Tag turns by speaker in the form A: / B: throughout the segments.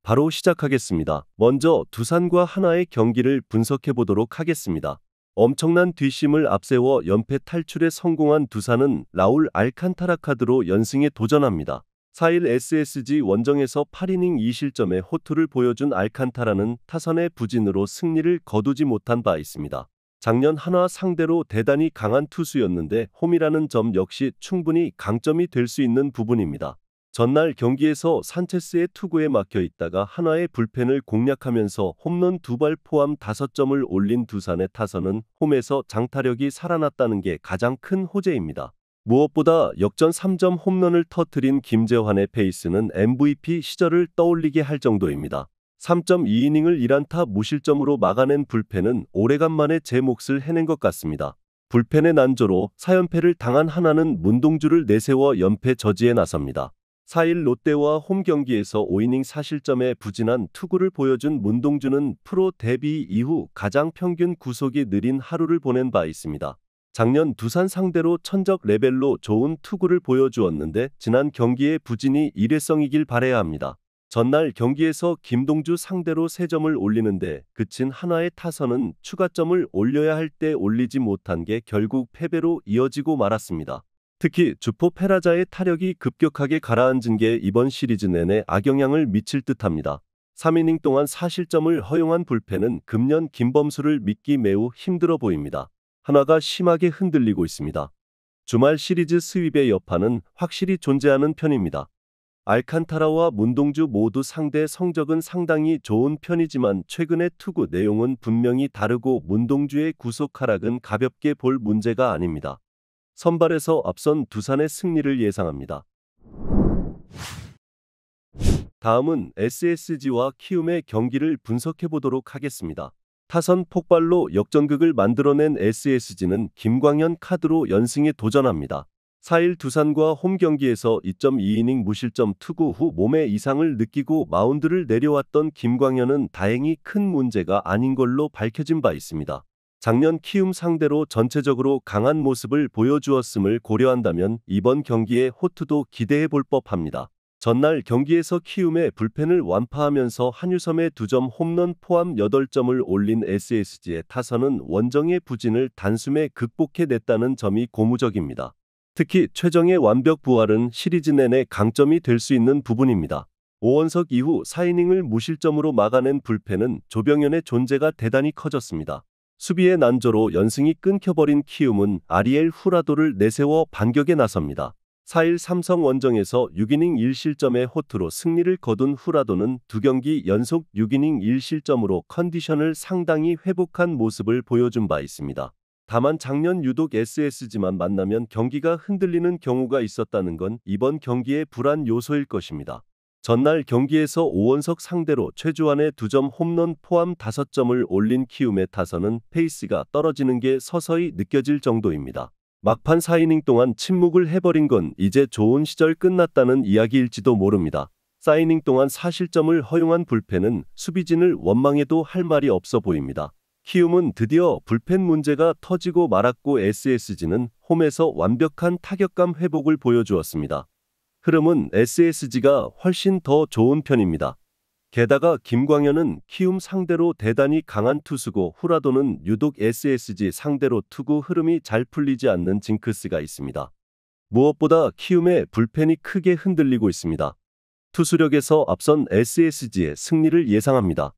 A: 바로 시작하겠습니다. 먼저 두산과 한화의 경기를 분석해 보도록 하겠습니다. 엄청난 뒷심을 앞세워 연패 탈출에 성공한 두산은 라울 알칸타라 카드로 연승에 도전합니다. 4일 SSG 원정에서 8이닝 2실점의 호투를 보여준 알칸타라는 타선의 부진으로 승리를 거두지 못한 바 있습니다. 작년 한화 상대로 대단히 강한 투수였는데 홈이라는 점 역시 충분히 강점이 될 수 있는 부분입니다. 전날 경기에서 산체스의 투구에 막혀 있다가 한화의 불펜을 공략하면서 홈런 2발 포함 5점을 올린 두산의 타선은 홈에서 장타력이 살아났다는 게 가장 큰 호재입니다. 무엇보다 역전 3점 홈런을 터뜨린 김재환의 페이스는 MVP 시절을 떠올리게 할 정도입니다. 3.2이닝을 1안타 무실점으로 막아낸 불펜은 오래간만에 제 몫을 해낸 것 같습니다. 불펜의 난조로 4연패를 당한 한화는 문동주를 내세워 연패 저지에 나섭니다. 4일 롯데와 홈 경기에서 5이닝 4실점의 부진한 투구를 보여준 문동주는 프로 데뷔 이후 가장 평균 구속이 느린 하루를 보낸 바 있습니다. 작년 두산 상대로 천적 레벨로 좋은 투구를 보여주었는데 지난 경기의 부진이 일회성이길 바라야 합니다. 전날 경기에서 김동주 상대로 3점을 올리는데 그친 한화의 타선은 추가점을 올려야 할 때 올리지 못한 게 결국 패배로 이어지고 말았습니다. 특히 주포 페라자의 타력이 급격하게 가라앉은 게 이번 시리즈 내내 악영향을 미칠 듯합니다. 3이닝 동안 4실점을 허용한 불펜은 금년 김범수를 믿기 매우 힘들어 보입니다. 한화가 심하게 흔들리고 있습니다. 주말 시리즈 스윕의 여파는 확실히 존재하는 편입니다. 알칸타라와 문동주 모두 상대 성적은 상당히 좋은 편이지만 최근의 투구 내용은 분명히 다르고 문동주의 구속 하락은 가볍게 볼 문제가 아닙니다. 선발에서 앞선 두산의 승리를 예상합니다. 다음은 SSG와 키움의 경기를 분석해 보도록 하겠습니다. 타선 폭발로 역전극을 만들어낸 SSG는 김광현 카드로 연승에 도전합니다. 4일 두산과 홈 경기에서 2.2이닝 무실점 투구 후 몸에 이상을 느끼고 마운드를 내려왔던 김광현은 다행히 큰 문제가 아닌 걸로 밝혀진 바 있습니다. 작년 키움 상대로 전체적으로 강한 모습을 보여주었음을 고려한다면 이번 경기의 호투도 기대해 볼 법합니다. 전날 경기에서 키움의 불펜을 완파하면서 한유섬의 2점 홈런 포함 8점을 올린 SSG의 타선은 원정의 부진을 단숨에 극복해냈다는 점이 고무적입니다. 특히 최정의 완벽 부활은 시리즈 내내 강점이 될 수 있는 부분입니다. 오원석 이후 4이닝을 무실점으로 막아낸 불펜은 조병현의 존재가 대단히 커졌습니다. 수비의 난조로 연승이 끊겨버린 키움은 아리엘 후라도를 내세워 반격에 나섭니다. 4일 삼성 원정에서 6이닝 1실점의 호투로 승리를 거둔 후라도는 2경기 연속 6이닝 1실점으로 컨디션을 상당히 회복한 모습을 보여준 바 있습니다. 다만 작년 유독 SSG만 만나면 경기가 흔들리는 경우가 있었다는 건 이번 경기의 불안 요소일 것입니다. 전날 경기에서 오원석 상대로 최주환의 2점 홈런 포함 5점을 올린 키움의 타선은 페이스가 떨어지는 게 서서히 느껴질 정도입니다. 막판 4이닝 동안 침묵을 해버린 건 이제 좋은 시절 끝났다는 이야기일지도 모릅니다. 4이닝 동안 4실점을 허용한 불펜은 수비진을 원망해도 할 말이 없어 보입니다. 키움은 드디어 불펜 문제가 터지고 말았고 SSG는 홈에서 완벽한 타격감 회복을 보여주었습니다. 흐름은 SSG가 훨씬 더 좋은 편입니다. 게다가 김광현은 키움 상대로 대단히 강한 투수고 후라도는 유독 SSG 상대로 투구 흐름이 잘 풀리지 않는 징크스가 있습니다. 무엇보다 키움의 불펜이 크게 흔들리고 있습니다. 투수력에서 앞선 SSG의 승리를 예상합니다.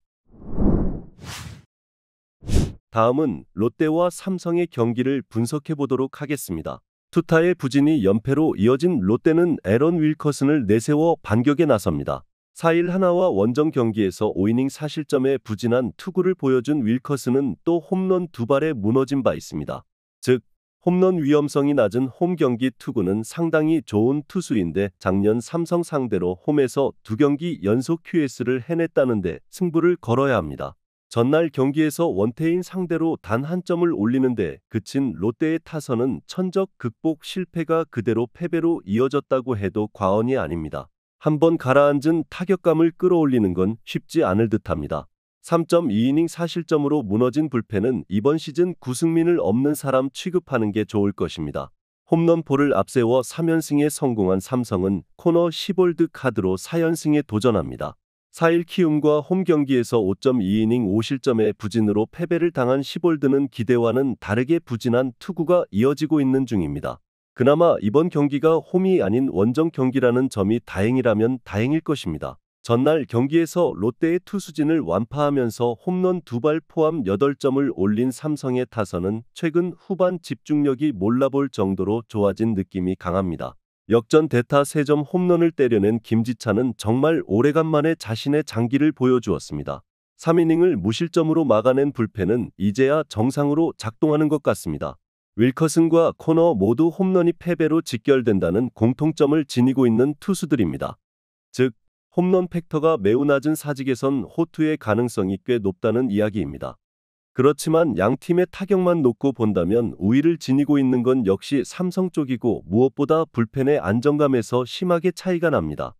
A: 다음은 롯데와 삼성의 경기를 분석해 보도록 하겠습니다. 투타의 부진이 연패로 이어진 롯데는 에런 윌커슨을 내세워 반격에 나섭니다. 4일 하나와 원정 경기에서 5이닝 4실점의 부진한 투구를 보여준 윌커슨은 또 홈런 2발에 무너진 바 있습니다. 즉, 홈런 위험성이 낮은 홈 경기 투구는 상당히 좋은 투수인데 작년 삼성 상대로 홈에서 2경기 연속 QS를 해냈다는데 승부를 걸어야 합니다. 전날 경기에서 원태인 상대로 단 한 점을 올리는데 그친 롯데의 타선은 천적 극복 실패가 그대로 패배로 이어졌다고 해도 과언이 아닙니다. 한번 가라앉은 타격감을 끌어올리는 건 쉽지 않을 듯합니다. 3.2이닝 4실점으로 무너진 불펜은 이번 시즌 구승민을 없는 사람 취급하는 게 좋을 것입니다. 홈런포를 앞세워 3연승에 성공한 삼성은 코너 10홀드 카드로 4연승에 도전합니다. 4일 키움과 홈 경기에서 5.2이닝 5실점의 부진으로 패배를 당한 시볼드는 기대와는 다르게 부진한 투구가 이어지고 있는 중입니다. 그나마 이번 경기가 홈이 아닌 원정 경기라는 점이 다행이라면 다행일 것입니다. 전날 경기에서 롯데의 투수진을 완파하면서 홈런 2발 포함 8점을 올린 삼성의 타선은 최근 후반 집중력이 몰라볼 정도로 좋아진 느낌이 강합니다. 역전 대타 3점 홈런을 때려낸 김지찬은 정말 오래간만에 자신의 장기를 보여주었습니다. 3이닝을 무실점으로 막아낸 불펜은 이제야 정상으로 작동하는 것 같습니다. 윌커슨과 코너 모두 홈런이 패배로 직결된다는 공통점을 지니고 있는 투수들입니다. 즉, 홈런 팩터가 매우 낮은 사직에선 호투의 가능성이 꽤 높다는 이야기입니다. 그렇지만 양 팀의 타격만 놓고 본다면 우위를 지니고 있는 건 역시 삼성 쪽이고 무엇보다 불펜의 안정감에서 심하게 차이가 납니다.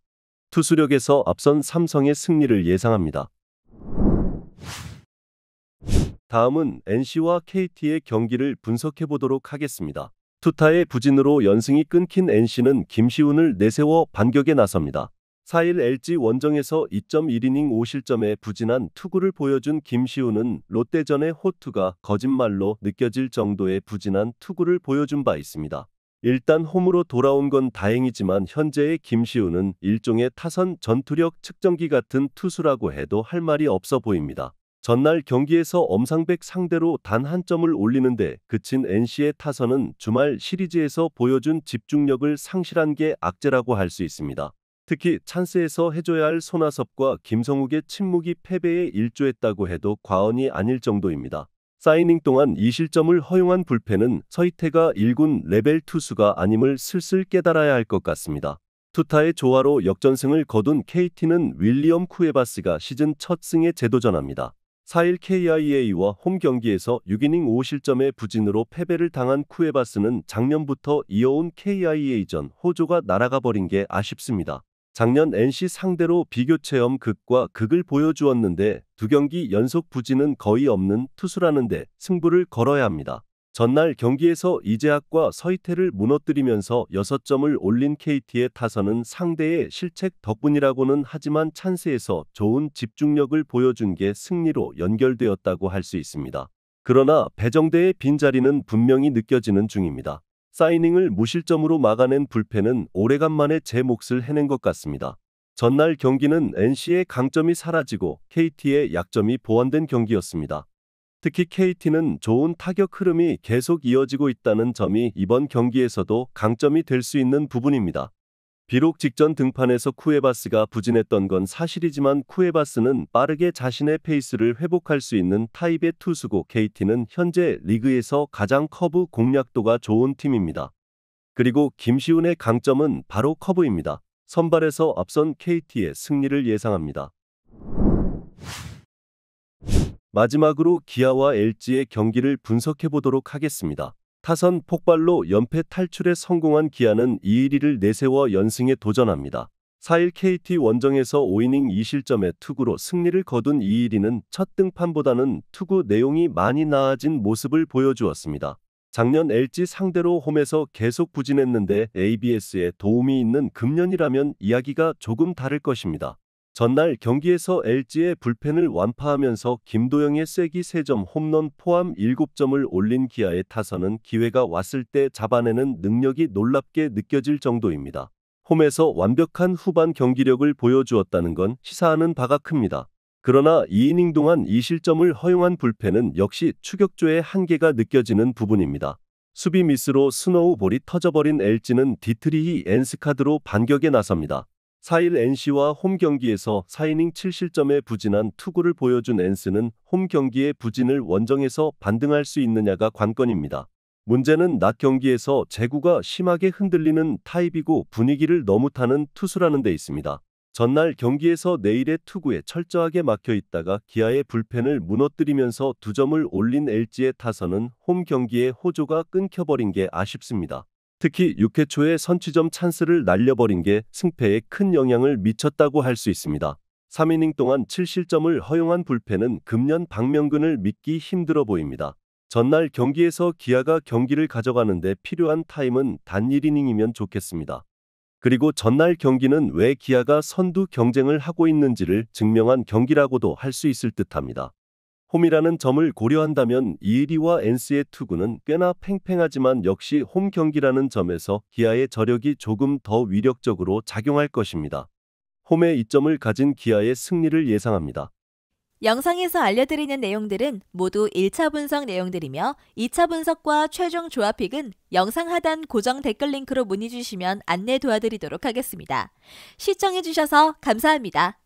A: 투수력에서 앞선 삼성의 승리를 예상합니다. 다음은 NC와 KT의 경기를 분석해 보도록 하겠습니다. 투타의 부진으로 연승이 끊긴 NC는 김시훈을 내세워 반격에 나섭니다. 4일 LG 원정에서 2.1이닝 5실점의 부진한 투구를 보여준 김시훈은 롯데전의 호투가 거짓말로 느껴질 정도의 부진한 투구를 보여준 바 있습니다. 일단 홈으로 돌아온 건 다행이지만 현재의 김시훈은 일종의 타선 전투력 측정기 같은 투수라고 해도 할 말이 없어 보입니다. 전날 경기에서 엄상백 상대로 단 한 점을 올리는데 그친 NC의 타선은 주말 시리즈에서 보여준 집중력을 상실한 게 악재라고 할 수 있습니다. 특히 찬스에서 해줘야 할 손아섭과 김성욱의 침묵이 패배에 일조했다고 해도 과언이 아닐 정도입니다. 4이닝 동안 2실점을 허용한 불펜은 서희태가 1군 레벨 투수가 아님을 슬슬 깨달아야 할 것 같습니다. 투타의 조화로 역전승을 거둔 KT는 윌리엄 쿠에바스가 시즌 첫 승에 재도전합니다. 4일 KIA와 홈 경기에서 6이닝 5실점의 부진으로 패배를 당한 쿠에바스는 작년부터 이어온 KIA전 호조가 날아가 버린 게 아쉽습니다. 작년 NC 상대로 비교 체험 극과 극을 보여주었는데 두 경기 연속 부진은 거의 없는 투수라는데 승부를 걸어야 합니다. 전날 경기에서 이재학과 서희태를 무너뜨리면서 6점을 올린 KT의 타선은 상대의 실책 덕분이라고는 하지만 찬스에서 좋은 집중력을 보여준 게 승리로 연결되었다고 할 수 있습니다. 그러나 배정대의 빈자리는 분명히 느껴지는 중입니다. 4이닝을 무실점으로 막아낸 불펜은 오래간만에 제 몫을 해낸 것 같습니다. 전날 경기는 NC의 강점이 사라지고 KT의 약점이 보완된 경기였습니다. 특히 KT는 좋은 타격 흐름이 계속 이어지고 있다는 점이 이번 경기에서도 강점이 될 수 있는 부분입니다. 비록 직전 등판에서 쿠에바스가 부진했던 건 사실이지만 쿠에바스는 빠르게 자신의 페이스를 회복할 수 있는 타입의 투수고 KT는 현재 리그에서 가장 커브 공략도가 좋은 팀입니다. 그리고 김시훈의 강점은 바로 커브입니다. 선발에서 앞선 KT의 승리를 예상합니다. 마지막으로 기아와 LG의 경기를 분석해 보도록 하겠습니다. 타선 폭발로 연패 탈출에 성공한 기아는 2일1을 내세워 연승에 도전합니다. 4일 KT 원정에서 5이닝 2실점의 투구로 승리를 거둔 2일2는 첫 등판보다는 투구 내용이 많이 나아진 모습을 보여주었습니다. 작년 LG 상대로 홈에서 계속 부진했는데 ABS에 도움이 있는 금년이라면 이야기가 조금 다를 것입니다. 전날 경기에서 LG의 불펜을 완파하면서 김도영의 쐐기 3점 홈런 포함 7점을 올린 기아의 타선은 기회가 왔을 때 잡아내는 능력이 놀랍게 느껴질 정도입니다. 홈에서 완벽한 후반 경기력을 보여주었다는 건 시사하는 바가 큽니다. 그러나 2이닝 동안 2실점을 허용한 불펜은 역시 추격조의 한계가 느껴지는 부분입니다. 수비 미스로 스노우볼이 터져버린 LG는 디트리히 엔스카드로 반격에 나섭니다. 4일 NC와 홈 경기에서 4이닝 7실점의 부진한 투구를 보여준 엔스는 홈 경기의 부진을 원정에서 반등할 수 있느냐가 관건입니다. 문제는 낮 경기에서 제구가 심하게 흔들리는 타입이고 분위기를 너무 타는 투수라는 데 있습니다. 전날 경기에서 내일의 투구에 철저하게 막혀 있다가 기아의 불펜을 무너뜨리면서 2점을 올린 LG의 타선은 홈 경기의 호조가 끊겨버린 게 아쉽습니다. 특히 6회 초에 선취점 찬스를 날려버린 게 승패에 큰 영향을 미쳤다고 할 수 있습니다. 3이닝 동안 7실점을 허용한 불펜은 금년 박명근을 믿기 힘들어 보입니다. 전날 경기에서 기아가 경기를 가져가는데 필요한 타임은 단 1이닝이면 좋겠습니다. 그리고 전날 경기는 왜 기아가 선두 경쟁을 하고 있는지를 증명한 경기라고도 할 수 있을 듯합니다. 홈이라는 점을 고려한다면 이의리와 엔스의 투구는 꽤나 팽팽하지만 역시 홈 경기라는 점에서 기아의 저력이 조금 더 위력적으로 작용할 것입니다. 홈의 이점을 가진 기아의 승리를 예상합니다.
B: 영상에서 알려드리는 내용들은 모두 1차 분석 내용들이며 2차 분석과 최종 조합픽은 영상 하단 고정 댓글 링크로 문의 주시면 안내 도와드리도록 하겠습니다. 시청해주셔서 감사합니다.